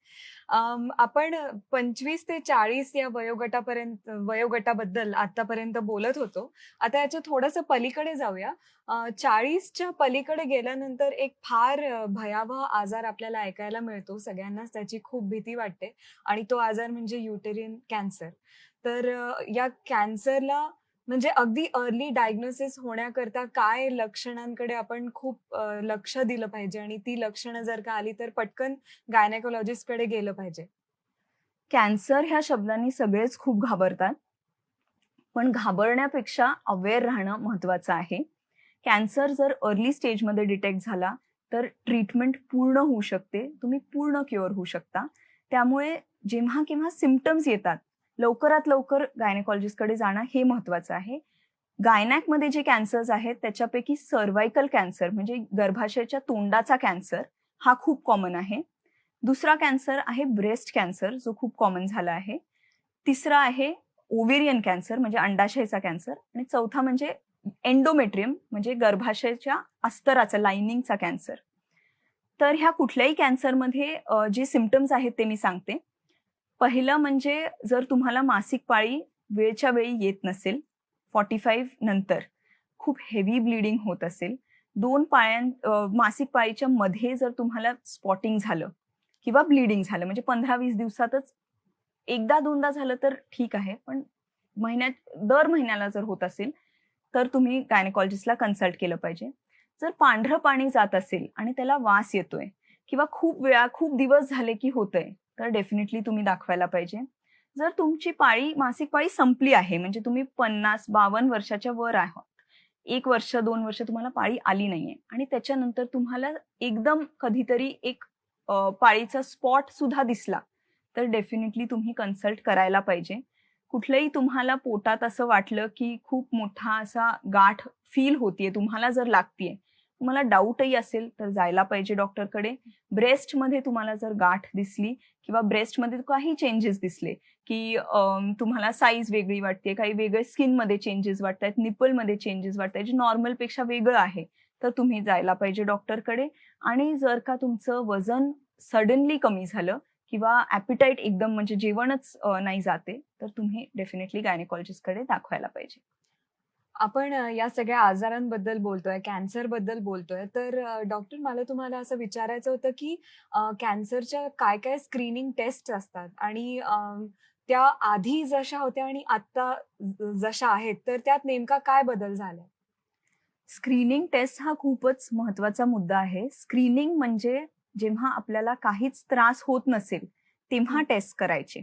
आपण 25 ते 40 या वयोगटाबद्दल आत्तापर्यंत बोलत होतो. आता याच्या थोडंसं पलीकडे जाऊया. 40च्या पलीकडे गेल्यानंतर एक फार भयावह आजार आपल्याला ऐकायला मिळतो. सगळ्यांनाच त्याची खूप भीती वाटते आणि तो आजार म्हणजे युटेरियन कॅन्सर. तर या कॅन्सरला म्हणजे अगदी अर्ली डायग्नोसिस होण्याकरता काय लक्षणांकडे आपण खूप लक्ष दिलं पाहिजे आणि ती लक्षणं जर का आली तर पटकन गायनेकोलॉजिस्टकडे गेलं पाहिजे? कॅन्सर ह्या शब्दांनी सगळेच खूप घाबरतात. पण घाबरण्यापेक्षा अवेअर राहणं महत्वाचं आहे. कॅन्सर जर अर्ली स्टेजमध्ये डिटेक्ट झाला, तर ट्रीटमेंट पूर्ण होऊ शकते. तुम्ही पूर्ण क्युअर होऊ शकता. त्यामुळे जेव्हा केव्हा सिम्प्टम्स येतात, लवकरात लवकर गायनेकॉलॉजिस्टकडे जाणं हे महत्वाचं आहे. गायनॅकमध्ये जे कॅन्सर्स आहेत, त्याच्यापैकी सर्व्हायकल कॅन्सर म्हणजे गर्भाशयाच्या तोंडाचा कॅन्सर हा खूप कॉमन आहे. दुसरा कॅन्सर आहे ब्रेस्ट कॅन्सर, जो खूप कॉमन झाला आहे. तिसरा आहे ओव्हेरियन कॅन्सर म्हणजे अंडाशयाचा कॅन्सर आणि चौथा म्हणजे एंडोमेट्रियम म्हणजे गर्भाशयाच्या अस्तराचा लाइनिंगचा कॅन्सर. तर ह्या कुठल्याही कॅन्सरमध्ये जे सिम्प्टम्स आहेत ते मी सांगते. पहिलं म्हणजे जर तुम्हाला मासिक पाळी वेळच्या वेळी येत नसेल, 45 नंतर खूप हेवी ब्लीडिंग होत असेल, 2 मासिक पाळीच्या मध्ये जर तुम्हाला स्पॉटिंग झालं किंवा ब्लीडिंग झालं म्हणजे 15-20 दिवसातच एकदा दोनदा झालं तर ठीक आहे. पण दर महिन्याला जर होत असेल, तर तुम्ही गायनेकॉलॉजिस्टला कन्सल्ट केलं पाहिजे. जर पांढरं पाणी जात असेल आणि त्याला वास येतोय किंवा खूप दिवस झाले की होतंय, तर डेफिनेटली तुम्ही दाखवायला पाहिजे. जर तुमची मासिक पाळी संपली आहे, म्हणजे तुम्ही 50-52 वर्षाच्या वर आहात, 1 वर्ष, 2 वर्ष तुम्हाला पाळी आली नाहीये आणि त्याच्यानंतर तुम्हाला एकदम कधीतरी एक पाळीचा स्पॉट सुद्धा दिसला, तर डेफिनेटली तुम्ही कन्सल्ट करायला पाहिजे. कुठलंही तुम्हाला पोटात असं वाटलं, की खूप मोठा असा गाठ फील होतीये, तुम्हाला जर लागतीये, तुम्हाला डाऊटही असेल, तर जायला पाहिजे डॉक्टरकडे. ब्रेस्टमध्ये तुम्हाला जर गाठ दिसली किंवा ब्रेस्टमध्ये काही चेंजेस दिसले, की तुम्हाला साईज वेगळी वाटते, काही वेगळे स्किनमध्ये चेंजेस वाटतायत, निपलमध्ये चेंजेस वाटतायत, जे नॉर्मलपेक्षा वेगळं आहे, तर तुम्ही जायला पाहिजे डॉक्टरकडे. आणि जर का तुमचं वजन सडनली कमी झालं किंवा ॲपिटाईट एकदम म्हणजे जेवणच नाही जाते, तर तुम्ही डेफिनेटली गायनेकॉलॉजिस्टकडे दाखवायला पाहिजे. आपण या सगळ्या आजारांबद्दल बोलतोय, कॅन्सरबद्दल बोलतोय. तर डॉक्टर मला तुम्हाला असं विचारायचं होतं, की कॅन्सरच्या काय-काय स्क्रीनिंग टेस्ट असतात आणि त्या आधी जशा होत्या आणि आत्ता जशा आहेत, तर त्यात नेमका काय बदल झालाय? स्क्रीनिंग टेस्ट हा खूपच महत्वाचा मुद्दा आहे. स्क्रीनिंग म्हणजे जेव्हा आपल्याला काहीच त्रास होत नसेल, तेव्हा हं. टेस्ट करायचे.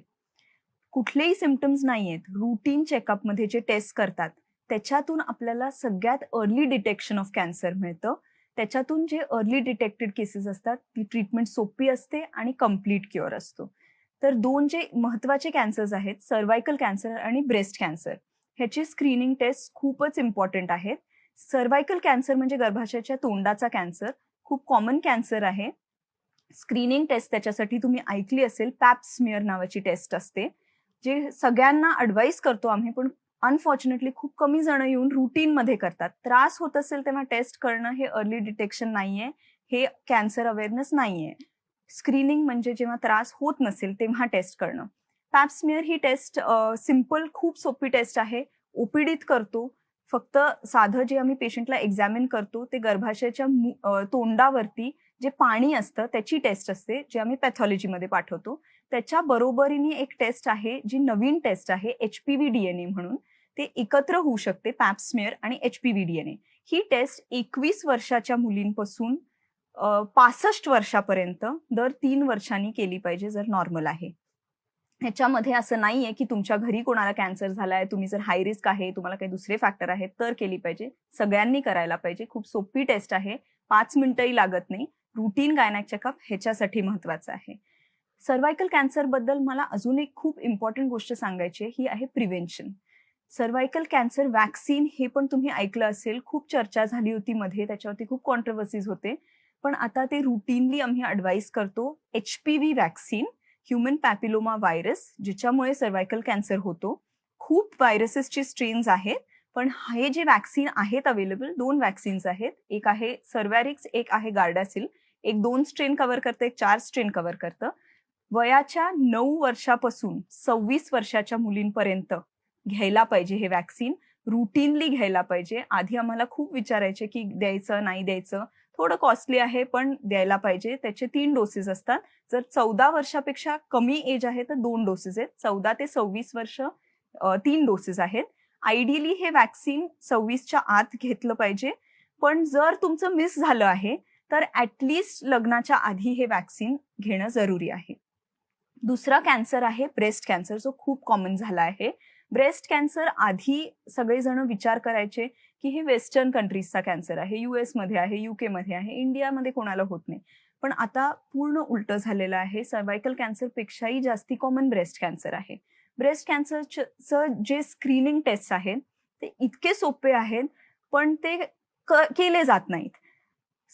कुठलेही सिम्प्टम्स नाहीयेत. रूटीन चेकअपमध्ये जे टेस्ट करतात, त्याच्यातून आपल्याला सगळ्यात अर्ली डिटेक्शन ऑफ कॅन्सर मिळतं. त्याच्यातून जे अर्ली डिटेक्टेड केसेस असतात, ती ट्रीटमेंट सोपी असते आणि कंप्लीट क्युअर असतो. तर 2 जे महत्वाचे कॅन्सर्स आहेत, सर्व्हायकल कॅन्सर आणि ब्रेस्ट कॅन्सर, ह्याची स्क्रीनिंग टेस्ट खूपच इम्पॉर्टंट आहेत. सर्व्हायकल कॅन्सर म्हणजे गर्भाशयाच्या तोंडाचा कॅन्सर, खूप कॉमन कॅन्सर आहे. स्क्रीनिंग टेस्ट त्याच्यासाठी तुम्ही ऐकली असेल, पॅप स्मिअर नावाची टेस्ट असते. जे सगळ्यांना ॲडवाईस करतो आम्ही, पण अनफॉर्च्युनेटली खूप कमी जण येऊन रुटीनमध्ये करतात. त्रास होत असेल तेव्हा टेस्ट करणं हे अर्ली डिटेक्शन नाहीये, हे कॅन्सर अवेअरनेस नाहीये. स्क्रीनिंग म्हणजे जेव्हा त्रास होत नसेल तेव्हा टेस्ट करणं. पॅप स्मिअर ही टेस्ट सिंपल खूप सोपी टेस्ट आहे. ओपीडीत करतो. फक्त साधं जे आम्ही पेशंटला एक्झामिन करतो ते गर्भाशयाच्या तोंडावरती जे पाणी असतं त्याची टेस्ट असते, जे आम्ही पॅथॉलॉजीमध्ये पाठवतो. त्याच्या बरोबरीने एक टेस्ट आहे, जी नवीन टेस्ट आहे एचपीव्ही डीएनए म्हणून. ते एकत्र होऊ शकते पॅप स्मिअर आणि एचपीव्ही डीएनए. ही टेस्ट 21 वर्षाच्या मुलींपासून 65 वर्षापर्यंत दर 3 वर्षांनी केली पाहिजे जर नॉर्मल आहे. ह्याच्यामध्ये असं नाहीये, की तुमच्या घरी कोणाला कॅन्सर झालाय, तुम्ही जर हाय रिस्क आहे, तुम्हाला काही दुसरे फॅक्टर आहेत, तर केली पाहिजे. सगळ्यांनी करायला पाहिजे. खूप सोपी टेस्ट आहे. 5 मिनिटंही लागत नाही. रूटीन गायनॅक चेकअप ह्याच्यासाठी महत्वाचं आहे. सर्व्हायकल कॅन्सरबद्दल मला अजून एक खूप इम्पॉर्टंट गोष्ट सांगायची आहे, ही आहे प्रिव्हेन्शन. सर्व्हायकल कॅन्सर व्हॅक्सिन हे पण तुम्ही ऐकलं असेल, खूप चर्चा झाली होती मध्ये, त्याच्यावरती खूप कॉन्ट्रोव्हर्सीज होते. पण आता ते रुटीनली आम्ही ॲडवाईस करतो. HPV vaccine, human papilloma virus, ज्याच्यामुळे सर्व्हायकल कॅन्सर होतो. खूप व्हायरसेसचे स्ट्रेन्स आहेत, पण हे जे वॅक्सिन आहेत अवेलेबल, 2 वॅक्सिन्स आहेत. एक आहे सर्व्हॅरिक्स, एक आहे गार्डासिल. एक 2 स्ट्रेन कव्हर करतं, एक 4 स्ट्रेन कव्हर करतं. वयाच्या 9 वर्षापासून 26 वर्षाच्या मुलींपर्यंत घ्यायला पाहिजे हे वॅक्सिन. रुटीनली घ्यायला पाहिजे. आधी आम्हाला खूप विचारायचे की द्यायचं, नाही द्यायचं. थोडं कॉस्टली आहे पण द्यायला पाहिजे. त्याचे 3 डोसेस असतात. जर 14 वर्षापेक्षा कमी एज आहे तर 2 डोसेस आहेत. 14 ते 26 वर्ष 3 डोसेस आहेत. आयडियली हे वॅक्सिन 26च्या आत घेतलं पाहिजे. पण जर तुमचं मिस झालं आहे तर ॲटलिस्ट लग्नाच्या आधी हे वॅक्सिन घेणं जरुरी आहे. दुसरा कॅन्सर आहे ब्रेस्ट कॅन्सर, जो खूप कॉमन झाला आहे. ब्रेस्ट कॅन्सर आधी सगळेजण विचार करायचे की हे वेस्टर्न कंट्रीजचा कॅन्सर आहे, US मध्ये आहे, UK मध्ये आहे, इंडियामध्ये कोणाला होत नाही. पण आता पूर्ण उलटं झालेलं आहे. सर्व्हायकल कॅन्सरपेक्षाही जास्ती कॉमन ब्रेस्ट कॅन्सर आहे. ब्रेस्ट कॅन्सरचं जे स्क्रीनिंग टेस्ट आहेत ते इतके सोपे आहेत, पण ते केले जात नाहीत.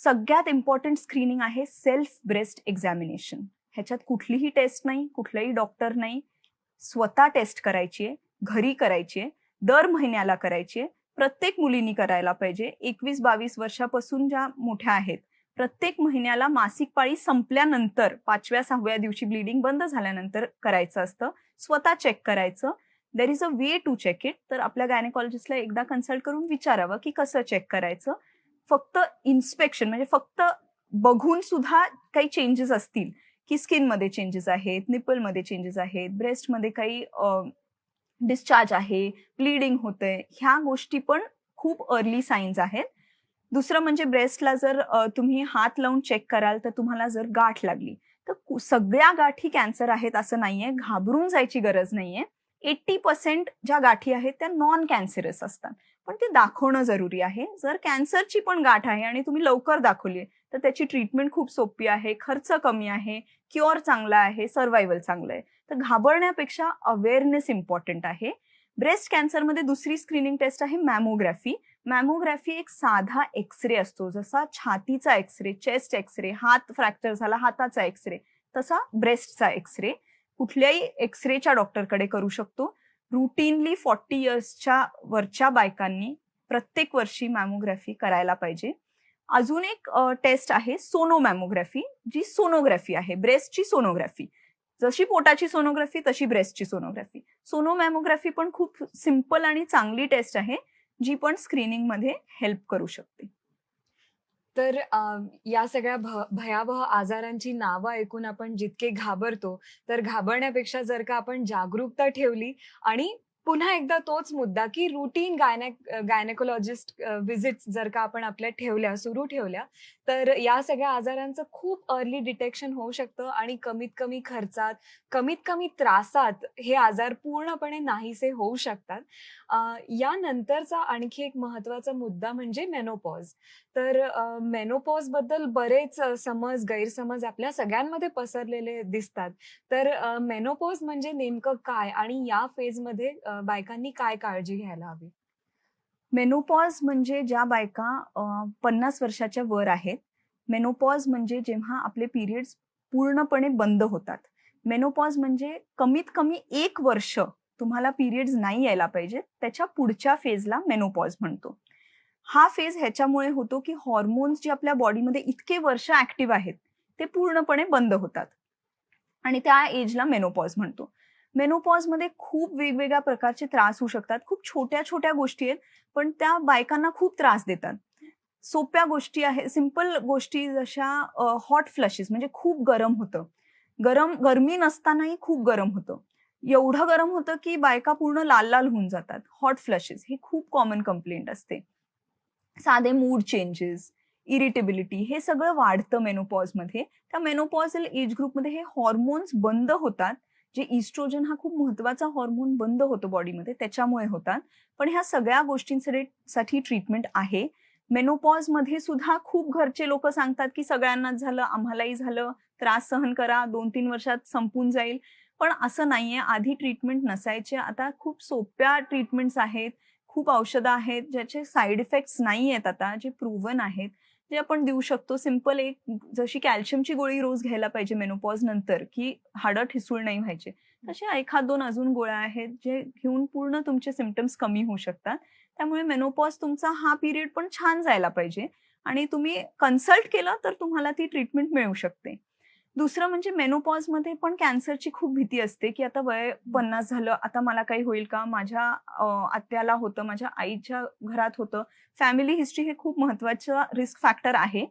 सगळ्यात इम्पॉर्टंट स्क्रीनिंग आहे सेल्फ ब्रेस्ट एक्झामिनेशन. ह्याच्यात कुठलीही टेस्ट नाही, कुठलाही डॉक्टर नाही. स्वतः टेस्ट करायची आहे, घरी करायची आहे, दर महिन्याला करायची आहे. प्रत्येक मुलींनी करायला पाहिजे. 21-22 वर्षापासून ज्या मोठ्या आहेत, प्रत्येक महिन्याला मासिक पाळी संपल्यानंतर 5व्या-6व्या दिवशी ब्लिडिंग बंद झाल्यानंतर करायचं असतं. स्वतः चेक करायचं. There is a way to check it. तर आपल्या गायनेकॉलॉजिस्टला एकदा कन्सल्ट करून विचारावं की कसं चेक करायचं. फक्त इन्स्पेक्शन म्हणजे फक्त बघून सुद्धा काही चेंजेस असतील की स्किनमध्ये चेंजेस आहेत, निपलमध्ये चेंजेस आहेत, ब्रेस्टमध्ये काही डिस्चार्ज आहे, ब्लिडिंग होतंय, ह्या गोष्टी पण खूप अर्ली साईन्स आहेत. दुसरं म्हणजे ब्रेस्टला जर तुम्ही हात लावून चेक कराल तर तुम्हाला जर गाठ लागली तर सगळ्या गाठी कॅन्सर आहेत असं नाहीये. घाबरून जायची गरज नाहीये. 80% ज्या गाठी आहेत त्या नॉन कॅन्सरस असतात, पण ते दाखवणं जरुरी आहे. जर कॅन्सरची पण गाठ आहे आणि तुम्ही लवकर दाखवली तर त्याची ट्रीटमेंट खूप सोपी आहे, खर्च कमी आहे, क्युअर चांगला आहे, सर्व्हायव्हल चांगलं आहे. तर घाबरण्यापेक्षा अवेअरनेस इम्पॉर्टंट आहे. ब्रेस्ट कॅन्सरमध्ये दुसरी स्क्रीनिंग टेस्ट आहे मॅमोग्राफी. मॅमोग्राफी एक साधा एक्सरे असतो, जसा छातीचा एक्सरे, चेस्ट एक्सरे, हात फ्रॅक्चर झाला हाताचा एक्सरे, तसा ब्रेस्टचा एक्सरे. कुठल्याही एक्सरेच्या डॉक्टरकडे करू शकतो. रुटीनली 40 इयर्सच्या वरच्या बायकांनी प्रत्येक वर्षी मॅमोग्राफी करायला पाहिजे. अजून एक टेस्ट आहे सोनोमॅमोग्राफी, जी सोनोग्राफी आहे, ब्रेस्टची सोनोग्राफी. जशी पोटाची सोनोग्राफी तशी ब्रेस्टची सोनोग्राफी. सोनोमॅमोग्राफी पण खूप सिंपल आणि चांगली टेस्ट आहे, जी पण स्क्रीनिंगमध्ये हेल्प करू शकते. तर या सगळ्या भयावह आजारांची नावं ऐकून आपण जितके घाबरतो, तर घाबरण्यापेक्षा जर का आपण जागरूकता ठेवली आणि पुन्हा एकदा तोच मुद्दा, की रुटीन गायनेकोलॉजिस्ट व्हिजिट्स जर का आपण आपल्या सुरू ठेवल्या, तर या सगळ्या आजारांचं खूप अर्ली डिटेक्शन होऊ शकतं आणि कमीत कमी खर्चात, कमीत कमी त्रासात हे आजार पूर्णपणे नाहीसे होऊ शकतात. यानंतरचा आणखी एक महत्त्वाचा मुद्दा म्हणजे मेनोपॉज. तर मेनोपॉजबद्दल बरेच समज, गैरसमज आपल्या सगळ्यांमध्ये पसरलेले दिसतात. तर मेनोपॉज म्हणजे नेमकं काय आणि या फेजमध्ये बायकांनी काय काळजी घ्यायला हवी? मेनोपॉज म्हणजे ज्या बायका 50 वर्षाच्या वर आहेत. मेनोपॉज म्हणजे जेव्हा आपले पिरियड्स पूर्णपणे बंद होतात. मेनोपॉज म्हणजे कमीत कमी 1 वर्ष तुम्हाला पिरियड्स नाही यायला पाहिजे. त्याच्या पुढच्या फेजला मेनोपॉज म्हणतो. हा फेज ह्याच्यामुळे होतो की हॉर्मोन्स जे आपल्या बॉडीमध्ये इतके वर्ष ऍक्टिव्ह आहेत, ते पूर्णपणे बंद होतात आणि त्या एजला मेनोपॉज म्हणतो. मेनोपॉजमध्ये खूप वेगवेगळ्या प्रकारचे त्रास होऊ शकतात. खूप छोट्या-छोट्या गोष्टी आहेत, पण त्या बायकांना खूप त्रास देतात. सोप्या गोष्टी आहेत, सिंपल गोष्टी जशा हॉट फ्लशेस म्हणजे खूप गरम होतं. गरमी नसतानाही खूप गरम होतं. एवढं गरम होतं की बायका पूर्ण लाल-लाल होऊन जातात. हॉट फ्लशेस ही खूप कॉमन कंप्लेंट असते. साधे मूड चेंजेस, इरिटेबिलिटी हे सगळं वाढतं मेनोपॉजमध्ये. त्या मेनोपॉझल एज ग्रुपमध्ये हे हॉर्मोन्स बंद होतात. जे इस्ट्रोजन हा खूप महत्वाचा हॉर्मोन बंद होतो बॉडीमध्ये, त्याच्यामुळे होतात. पण ह्या सगळ्या गोष्टींसाठी ट्रीटमेंट आहे. मेनोपॉजमध्ये सुद्धा खूप घरचे लोक सांगतात की सगळ्यांनाच झालं, आम्हालाही झालं, त्रास सहन करा, 2-3 वर्षात संपून जाईल. पण असं नाहीये. आधी ट्रीटमेंट नसायचे. आता खूप सोप्या ट्रीटमेंट्स आहेत. खूप औषधं आहेत ज्याचे साइड इफेक्ट्स नाही आहेत आता, जे प्रूव्हन आहेत. जे आपण देऊ शकतो सिंपल एक, जशी कॅल्शियमची गोळी रोज घ्यायला पाहिजे मेनोपॉज नंतर की हाडं ठिसूळ नाही व्हायचे, तशा एखाद दोन अजून गोळ्या आहेत जे घेऊन पूर्ण तुमचे सिम्पटम्स कमी होऊ शकतात. त्यामुळे मेनोपॉज तुमचा हा पिरियड पण छान जायला पाहिजे आणि तुम्ही कन्सल्ट केलं तर तुम्हाला ती ट्रीटमेंट मिळू शकते. दुसरं म्हणजे मेनोपॉजमध्ये पण कॅन्सरची खूप भीती असते की आता वय 50 झालं, आता मला काही होईल का, माझ्या आत्याला होतं, माझ्या आईच्या घरात होतं. फॅमिली हिस्ट्री हे खूप महत्वाचं रिस्क फॅक्टर आहे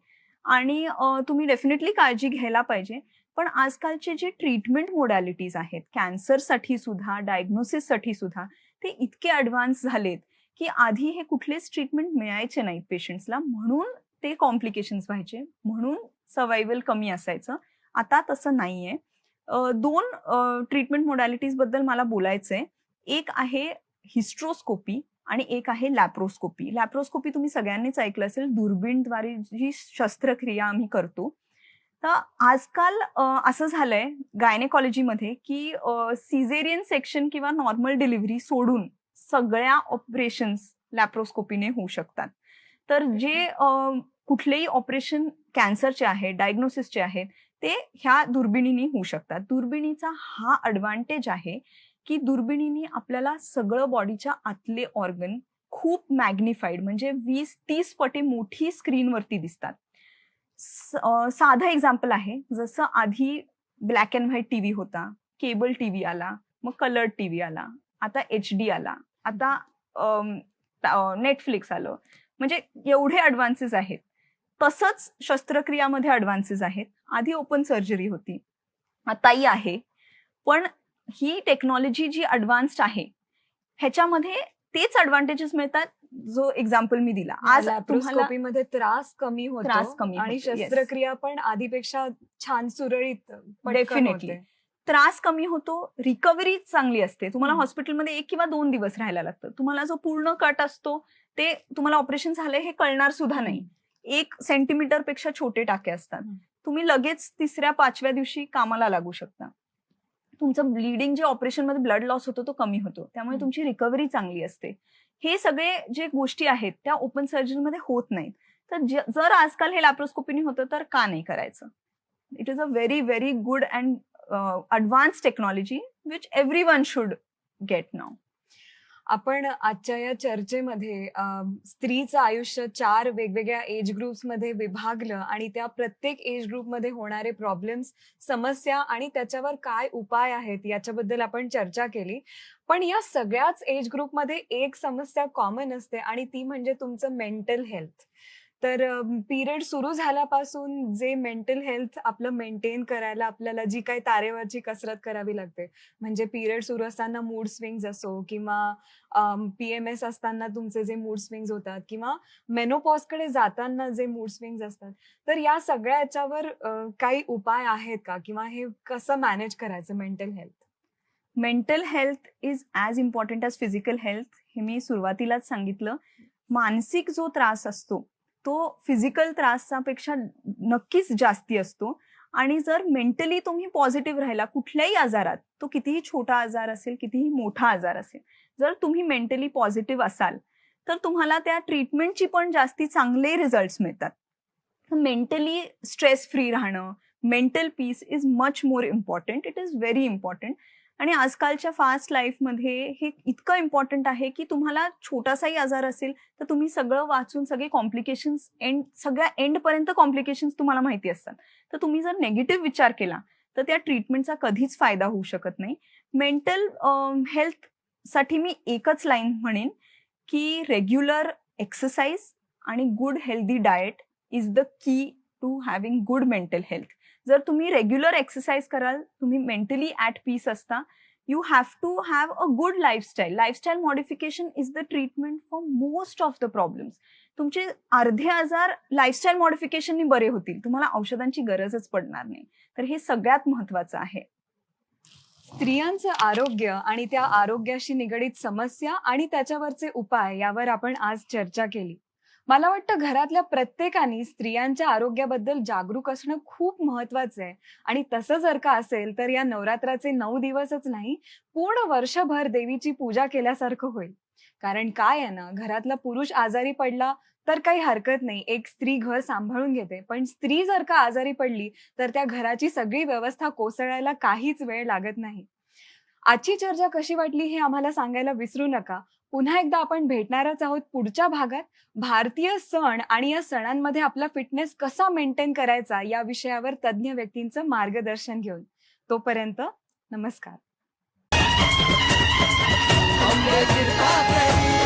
आणि तुम्ही डेफिनेटली काळजी घ्यायला पाहिजे. पण आजकालचे जे ट्रीटमेंट मोडॅलिटीज आहेत कॅन्सरसाठी सुद्धा, डायग्नोसिससाठी सुद्धा, ते इतके ॲडव्हान्स झालेत की आधी हे कुठलेच ट्रीटमेंट मिळायचे नाहीत पेशंट्सला, म्हणून ते कॉम्प्लिकेशन्स व्हायचे, म्हणून सर्व्हायव्हल कमी असायचं. आता तसं नाहीये. 2 ट्रीटमेंट मोडॅलिटीज बद्दल मला बोलायचंय. एक आहे हिस्ट्रोस्कोपी आणि एक आहे लॅप्रोस्कोपी. लॅप्रोस्कोपी तुम्ही सगळ्यांनीच ऐकलं असेल, दुर्बीणद्वारे जी शस्त्रक्रिया आम्ही करतो. तर आजकाल असं झालंय गायनेकॉलॉजीमध्ये की सिझेरियन सेक्शन किंवा नॉर्मल डिलिव्हरी सोडून सगळ्या ऑपरेशन्स लॅप्रोस्कोपीने होऊ शकतात. तर जे कुठलेही ऑपरेशन कॅन्सरचे आहेत, डायग्नोसिसचे आहेत, ते ह्या दुर्बिणीने होऊ शकतात. दुर्बिणीचा हा ॲडव्हान्टेज आहे की दुर्बिणीने आपल्याला सगळं बॉडीच्या आतले ऑर्गन खूप मॅग्निफाईड म्हणजे 20-30 पटी मोठी स्क्रीनवरती दिसतात. साधं एक्झाम्पल आहे, जसं आधी ब्लॅक अँड व्हाईट टीव्ही होता, केबल टीव्ही आला, मग कलर्ड टीव्ही आला, आता HD आला, आता नेटफ्लिक्स आलं. म्हणजे एवढे ॲडव्हान्सेस आहेत. तसंच शस्त्रक्रियामध्ये ॲडव्हान्सेस आहेत. आधी ओपन सर्जरी होती, आताही आहे. पण ही टेक्नॉलॉजी जी ॲडव्हान्स्ड आहे, ह्याच्यामध्ये तेच ॲडव्हान्टेजेस मिळतात जो एक्झाम्पल मी दिला. आज तुम्हाला लॅप्रोस्कोपीमध्ये त्रास कमी त्रास कमी होतो आणि होतो, yes. शस्त्रक्रिया पण आधीपेक्षा छान सुरळीत पटकन डेफिनेटली होते. त्रास कमी होतो, रिकव्हरी चांगली असते. तुम्हाला हम्म. हॉस्पिटलमध्ये 1 किंवा 2 दिवस राहायला लागतं. तुम्हाला जो पूर्ण कट असतो ते तुम्हाला ऑपरेशन झालंय हे कळणार सुद्धा नाही. 1 सेंटीमीटर पेक्षा छोटे टाके असतात. हम्म. तुम्ही लगेच 3-5व्या दिवशी कामाला लागू शकता. तुमचं ब्लिडिंग जे ऑपरेशनमध्ये ब्लड लॉस होतो तो कमी होतो. त्यामुळे हम्म. तुमची रिकव्हरी चांगली असते. हे सगळे जे गोष्टी आहेत त्या ओपन सर्जरीमध्ये होत नाहीत. तर जर आजकाल हे लॅप्रोस्कोपीने होतं तर का नाही करायचं? It is a very very good and advanced technology which everyone should get now. आपण आजच्या या चर्चेमध्ये स्त्रीचं आयुष्य 4 वेगवेगळ्या एज ग्रुप्समध्ये विभागलं आणि त्या प्रत्येक एज ग्रुपमध्ये होणारे प्रॉब्लेम्स, समस्या आणि त्याच्यावर काय उपाय आहेत याच्याबद्दल आपण चर्चा केली. पण या सगळ्याच एज ग्रुपमध्ये एक समस्या कॉमन असते आणि ती म्हणजे तुमचं मेंटल हेल्थ. तर पिरियड सुरू झाल्यापासून जे मेंटल हेल्थ आपलं मेंटेन करायला आपल्याला जी काही तारेवरची कसरत करावी लागते, म्हणजे पिरियड सुरू असताना मूड स्विंग्स असो किंवा PMS असताना तुमचे जे मूड स्विंग्स होतात किंवा मेनोपॉजकडे जाताना जे मूड स्विंग्स असतात, तर या सगळ्या याच्यावर काही उपाय आहेत का किंवा हे कसं मॅनेज करायचं mental health? Mental health is as important as physical health, हे मी सुरुवातीलाच सांगितलं. मानसिक जो त्रास असतो तो फिजिकल त्रासापेक्षा नक्कीच जास्ती असतो आणि जर मेंटली तुम्ही पॉझिटिव्ह राहिला कुठल्याही आजारात, तो कितीही छोटा आजार असेल, कितीही मोठा आजार असेल, जर तुम्ही मेंटली पॉझिटिव्ह असाल तर तुम्हाला त्या ट्रीटमेंटची पण जास्ती चांगले रिझल्ट्स मिळतात. मेंटली स्ट्रेस फ्री राहणं, mental peace is much more important. It is very important. आणि आजकालच्या फास्ट लाईफमध्ये हे इतकं इम्पॉर्टंट आहे की तुम्हाला छोटासाही आजार असेल तर तुम्ही सगळं वाचून सगळे कॉम्प्लिकेशन्स सगळ्या एंडपर्यंत कॉम्प्लिकेशन्स तुम्हाला माहिती असतात. तर तुम्ही जर नेगेटिव्ह विचार केला तर त्या ट्रीटमेंटचा कधीच फायदा होऊ शकत नाही. मेंटल हेल्थसाठी मी एकच लाईन म्हणेन की रेग्युलर एक्सरसाइज आणि good healthy diet is the key to having good mental health. जर तुम्ही रेग्युलर एक्सरसाइज कराल, तुम्ही मेंटली ॲट पीस असता. You have to have a good lifestyle. Lifestyle modification is the treatment for most of the problems. तुमचे अर्धे आजार lifestyle मॉडिफिकेशननी बरे होतील, तुम्हाला औषधांची गरजच पडणार नाही. तर हे सगळ्यात महत्वाचं आहे. स्त्रियांचं आरोग्य आणि त्या आरोग्याशी निगडीत समस्या आणि त्याच्यावरचे उपाय यावर आपण आज चर्चा केली. मला वाटतं घरातल्या प्रत्येकाने स्त्रियांच्या आरोग्याबद्दल जागरूक असणं खूप महत्वाचं आहे आणि तसं जर का असेल तर या नवरात्राचे 9 दिवसच नाही, पूर्ण वर्षभर देवीची पूजा केल्यासारखं होईल. कारण काय आहे ना, घरातला पुरुष आजारी पडला तर काही हरकत नाही, एक स्त्री घर सांभाळून घेते. पण स्त्री जर का आजारी पडली, तर त्या घराची सगळी व्यवस्था कोसळायला काहीच वेळ लागत नाही. आजची चर्चा कशी वाटली हे आम्हाला सांगायला विसरू नका. पुन्हा एकदा आपण भेटणारच आहोत पुढच्या भागात. भारतीय सण आणि या सणांमध्ये आपला फिटनेस कसा मेंटेन करायचा या विषयावर तज्ञ व्यक्तींचं मार्गदर्शन घेऊन. तोपर्यंत नमस्कार. हमरे कृपा करी